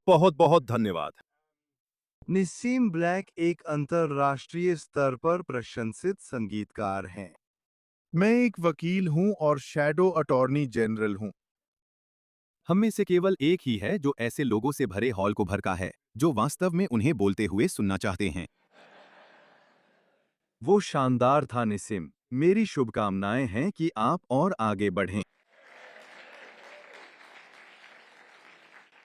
बहुत बहुत धन्यवाद। निस्सीम ब्लैक एक अंतर्राष्ट्रीय स्तर पर प्रशंसित संगीतकार हैं। मैं एक वकील हूं और शैडो अटॉर्नी जनरल हूं। हम में से केवल एक ही है जो ऐसे लोगों से भरे हॉल को भरता है जो वास्तव में उन्हें बोलते हुए सुनना चाहते हैं। वो शानदार था निस्सीम। मेरी शुभकामनाएं हैं कि आप और आगे बढ़ें।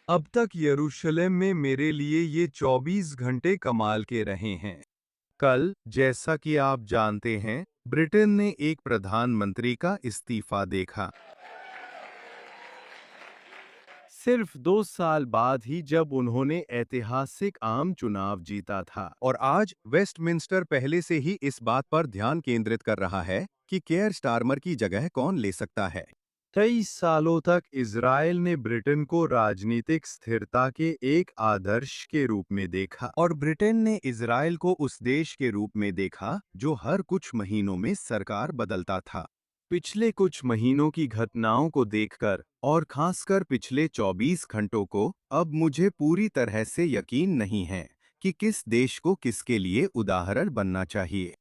अब तक यरूशलेम में मेरे लिए ये 24 घंटे कमाल के रहे हैं। कल, जैसा कि आप जानते हैं, ब्रिटेन ने एक प्रधानमंत्री का इस्तीफा देखा। सिर्फ 2 साल बाद ही जब उन्होंने ऐतिहासिक आम चुनाव जीता था। और आज वेस्टमिंस्टर पहले से ही इस बात पर ध्यान केंद्रित कर रहा है कि केयर स्टारमर की जगह कौन ले सकता है। 23 सालों तक इज़राइल ने ब्रिटेन को राजनीतिक स्थिरता के एक आदर्श के रूप में देखा और ब्रिटेन ने इज़राइल को उस देश के रूप में देखा जो हर कुछ महीनों में सरकार बदलता था। पिछले कुछ महीनों की घटनाओं को देखकर और खासकर पिछले 24 घंटों को अब मुझे पूरी तरह से यकीन नहीं है कि किस देश को किसके लिए उदाहरण बनना चाहिए।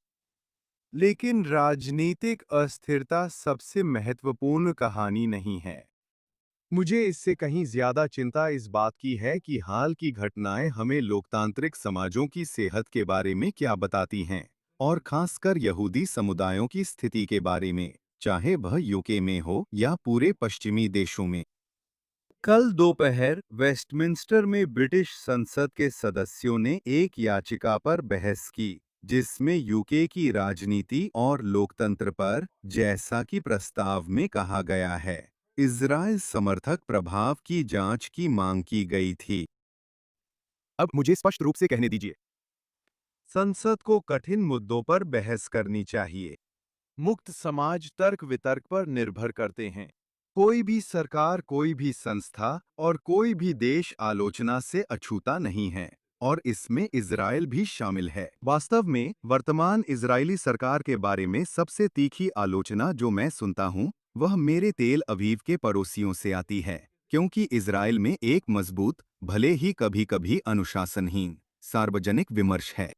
लेकिन राजनीतिक अस्थिरता सबसे महत्वपूर्ण कहानी नहीं है। मुझे इससे कहीं ज्यादा चिंता इस बात की है कि हाल की घटनाएं हमें लोकतांत्रिक समाजों की सेहत के बारे में क्या बताती हैं, और खासकर यहूदी समुदायों की स्थिति के बारे में, चाहे वह यूके में हो या पूरे पश्चिमी देशों में। कल दोपहर वेस्टमिंस्टर में ब्रिटिश संसद के सदस्यों ने एक याचिका पर बहस की जिसमें यूके की राजनीति और लोकतंत्र पर, जैसा कि प्रस्ताव में कहा गया है, इजराइल समर्थक प्रभाव की जांच की मांग की गई थी। अब मुझे स्पष्ट रूप से कहने दीजिए। संसद को कठिन मुद्दों पर बहस करनी चाहिए। मुक्त समाज तर्क वितर्क पर निर्भर करते हैं। कोई भी सरकार, कोई भी संस्था और कोई भी देश आलोचना से अछूता नहीं है, और इसमें इजराइल भी शामिल है। वास्तव में वर्तमान इजरायली सरकार के बारे में सबसे तीखी आलोचना जो मैं सुनता हूं, वह मेरे तेल अवीव के पड़ोसियों से आती है, क्योंकि इजराइल में एक मजबूत, भले ही कभी-कभी अनुशासनहीन, सार्वजनिक विमर्श है।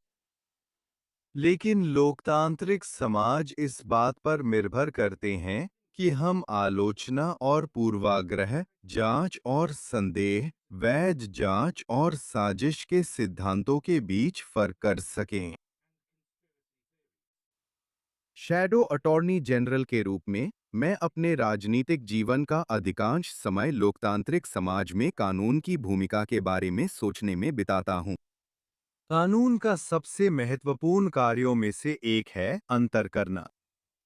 लेकिन लोकतांत्रिक समाज इस बात पर निर्भर करते हैं कि हम आलोचना और पूर्वाग्रह, जांच और संदेह, वैध जांच और साजिश के सिद्धांतों के बीच फर्क कर सकें। शैडो अटॉर्नी जनरल के रूप में मैं अपने राजनीतिक जीवन का अधिकांश समय लोकतांत्रिक समाज में कानून की भूमिका के बारे में सोचने में बिताता हूं। कानून का सबसे महत्वपूर्ण कार्यों में से एक है अंतर करना।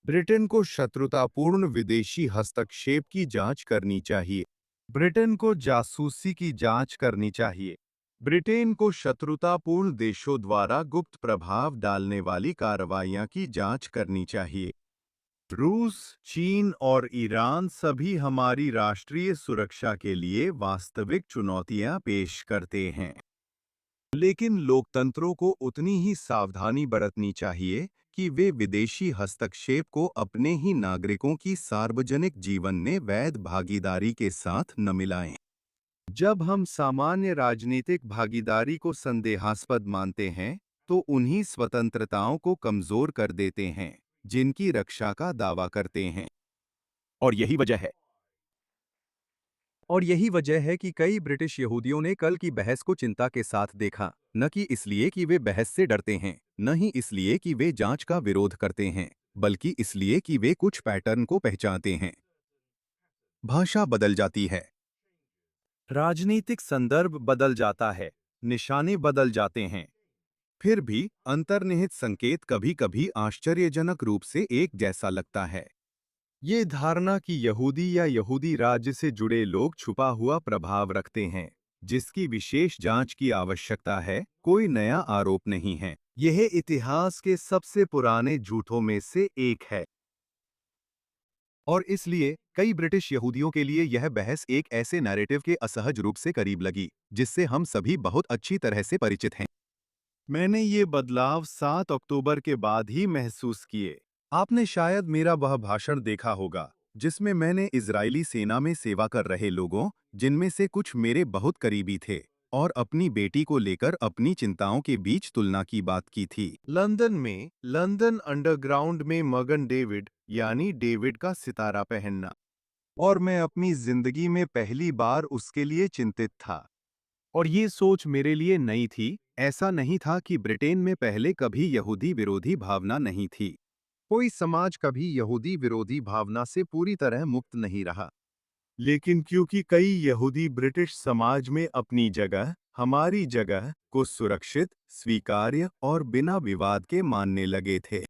ब्रिटेन को शत्रुतापूर्ण विदेशी हस्तक्षेप की जांच करनी चाहिए। ब्रिटेन को जासूसी की जांच करनी चाहिए। ब्रिटेन को शत्रुतापूर्ण देशों द्वारा गुप्त प्रभाव डालने वाली कार्रवाइयां की जांच करनी चाहिए। रूस, चीन और ईरान सभी हमारी राष्ट्रीय सुरक्षा के लिए वास्तविक चुनौतियां पेश करते हैं। लेकिन लोकतंत्रों को उतनी ही सावधानी बरतनी चाहिए कि वे विदेशी हस्तक्षेप को अपने ही नागरिकों की सार्वजनिक जीवन में वैध भागीदारी के साथ न मिलाएं। जब हम सामान्य राजनीतिक भागीदारी को संदेहास्पद मानते हैं, तो उन्हीं स्वतंत्रताओं को कमजोर कर देते हैं जिनकी रक्षा का दावा करते हैं। और यही वजह है और यही वजह है कि कई ब्रिटिश यहूदियों ने कल की बहस को चिंता के साथ देखा, न कि इसलिए कि वे बहस से डरते हैं, न ही इसलिए कि वे जांच का विरोध करते हैं, बल्कि इसलिए कि वे कुछ पैटर्न को पहचानते हैं। भाषा बदल जाती है, राजनीतिक संदर्भ बदल जाता है, निशाने बदल जाते हैं। फिर भी अंतर्निहित संकेत कभी-कभी आश्चर्यजनक रूप से एक जैसा लगता है। ये धारणा कि यहूदी या यहूदी राज्य से जुड़े लोग छुपा हुआ प्रभाव रखते हैं, जिसकी विशेष जांच की आवश्यकता है, कोई नया आरोप नहीं है। यह इतिहास के सबसे पुराने झूठों में से एक है। और इसलिए कई ब्रिटिश यहूदियों के लिए यह बहस एक ऐसे नैरेटिव के असहज रूप से करीब लगी, जिससे हम सभी बहुत अच्छी तरह से परिचित हैं। मैंने ये बदलाव 7 अक्टूबर के बाद ही महसूस किए। आपने शायद मेरा वह भाषण देखा होगा, जिसमें मैंने इजरायली सेना में सेवा कर रहे लोगों, जिनमें से कुछ मेरे बहुत करीबी थे, और अपनी बेटी को लेकर अपनी चिंताओं के बीच तुलना की बात की थी। लंदन में लंदन अंडरग्राउंड में मगन डेविड यानी डेविड का सितारा पहनना, और मैं अपनी जिंदगी में पहली बार उसके लिए चिंतित था। और ये सोच मेरे लिए नई थी। ऐसा नहीं था कि ब्रिटेन में पहले कभी यहूदी विरोधी भावना नहीं थी। कोई समाज कभी यहूदी विरोधी भावना से पूरी तरह मुक्त नहीं रहा। लेकिन क्योंकि कई यहूदी ब्रिटिश समाज में अपनी जगह, हमारी जगह को सुरक्षित, स्वीकार्य और बिना विवाद के मानने लगे थे।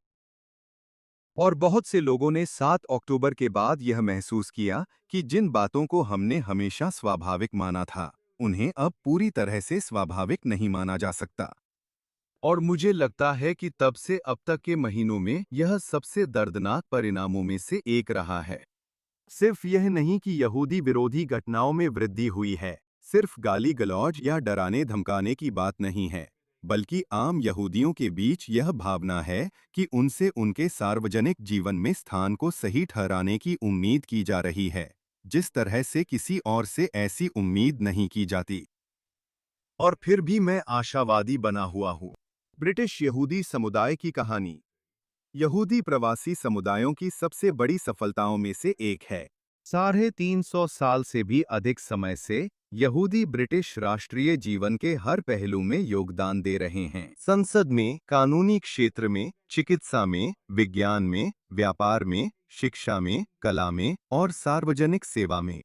और बहुत से लोगों ने 7 अक्टूबर के बाद यह महसूस किया कि जिन बातों को हमने हमेशा स्वाभाविक माना था, उन्हें अब पूरी तरह से स्वाभाविक नहीं माना जा सकता। और मुझे लगता है कि तब से अब तक के महीनों में यह सबसे दर्दनाक परिणामों में से एक रहा है। सिर्फ यह नहीं कि यहूदी विरोधी घटनाओं में वृद्धि हुई है, सिर्फ गाली गलौज या डराने धमकाने की बात नहीं है, बल्कि आम यहूदियों के बीच यह भावना है कि उनसे उनके सार्वजनिक जीवन में स्थान को सही ठहराने की उम्मीद की जा रही है, जिस तरह से किसी और से ऐसी उम्मीद नहीं की जाती। और फिर भी मैं आशावादी बना हुआ हूँ। ब्रिटिश यहूदी समुदाय की कहानी यहूदी प्रवासी समुदायों की सबसे बड़ी सफलताओं में से एक है। 350 साल से भी अधिक समय से यहूदी ब्रिटिश राष्ट्रीय जीवन के हर पहलू में योगदान दे रहे हैं। संसद में, कानूनी क्षेत्र में, चिकित्सा में, विज्ञान में, व्यापार में, शिक्षा में, कला में और सार्वजनिक सेवा में।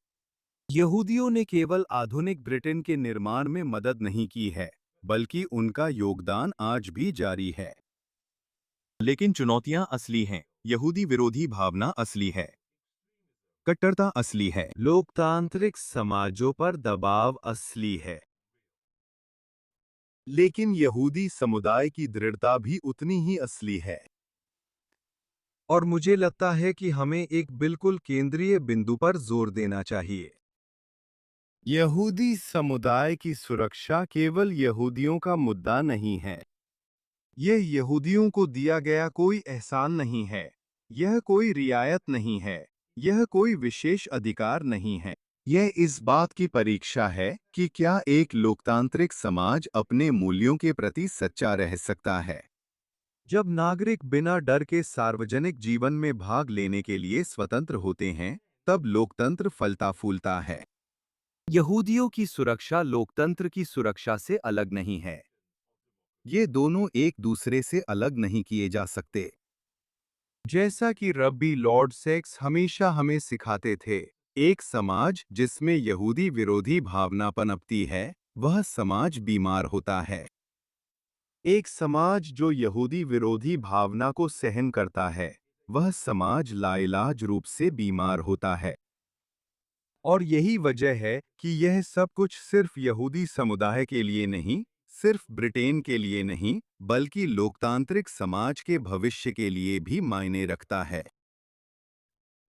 यहूदियों ने केवल आधुनिक ब्रिटेन के निर्माण में मदद नहीं की है, बल्कि उनका योगदान आज भी जारी है। लेकिन चुनौतियां असली हैं, यहूदी विरोधी भावना असली है, कट्टरता असली है, लोकतांत्रिक समाजों पर दबाव असली है। लेकिन यहूदी समुदाय की दृढ़ता भी उतनी ही असली है। और मुझे लगता है कि हमें एक बिल्कुल केंद्रीय बिंदु पर जोर देना चाहिए। यहूदी समुदाय की सुरक्षा केवल यहूदियों का मुद्दा नहीं है। यह यहूदियों को दिया गया कोई एहसान नहीं है। यह कोई रियायत नहीं है। यह कोई विशेष अधिकार नहीं है। यह इस बात की परीक्षा है कि क्या एक लोकतांत्रिक समाज अपने मूल्यों के प्रति सच्चा रह सकता है। जब नागरिक बिना डर के सार्वजनिक जीवन में भाग लेने के लिए स्वतंत्र होते हैं, तब लोकतंत्र फलता फूलता है। यहूदियों की सुरक्षा लोकतंत्र की सुरक्षा से अलग नहीं है। ये दोनों एक दूसरे से अलग नहीं किए जा सकते। जैसा कि रब्बी लॉर्ड सेक्स हमेशा हमें सिखाते थे, एक समाज जिसमें यहूदी विरोधी भावना पनपती है, वह समाज बीमार होता है। एक समाज जो यहूदी विरोधी भावना को सहन करता है, वह समाज लाइलाज रूप से बीमार होता है। और यही वजह है कि यह सब कुछ सिर्फ यहूदी समुदाय के लिए नहीं, सिर्फ ब्रिटेन के लिए नहीं, बल्कि लोकतांत्रिक समाज के भविष्य के लिए भी मायने रखता है।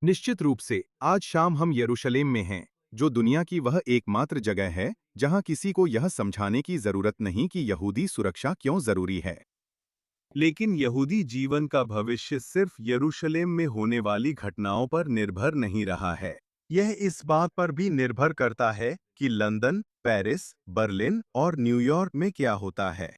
निश्चित रूप से आज शाम हम यरूशलेम में हैं, जो दुनिया की वह एकमात्र जगह है जहां किसी को यह समझाने की जरूरत नहीं कि यहूदी सुरक्षा क्यों जरूरी है। लेकिन यहूदी जीवन का भविष्य सिर्फ यरूशलेम में होने वाली घटनाओं पर निर्भर नहीं रहा है। यह इस बात पर भी निर्भर करता है कि लंदन, पेरिस, बर्लिन और न्यूयॉर्क में क्या होता है।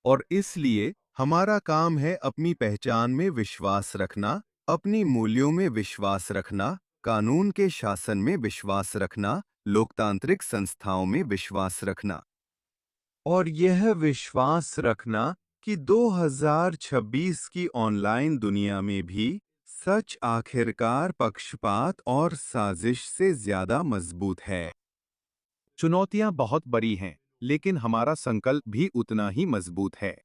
और इसलिए हमारा काम है अपनी पहचान में विश्वास रखना, अपनी मूल्यों में विश्वास रखना, कानून के शासन में विश्वास रखना, लोकतांत्रिक संस्थाओं में विश्वास रखना। और यह विश्वास रखना कि 2026 की ऑनलाइन दुनिया में भी सच आखिरकार पक्षपात और साजिश से ज्यादा मजबूत है। चुनौतियां बहुत बड़ी हैं, लेकिन हमारा संकल्प भी उतना ही मजबूत है।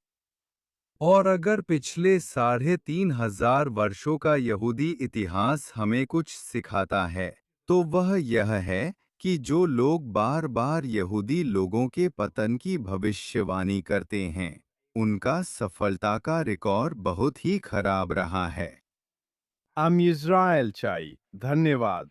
और अगर पिछले 3,500 वर्षों का यहूदी इतिहास हमें कुछ सिखाता है, तो वह यह है कि जो लोग बार बार यहूदी लोगों के पतन की भविष्यवाणी करते हैं, उनका सफलता का रिकॉर्ड बहुत ही खराब रहा है। हम इज़राइल चाहिए। धन्यवाद।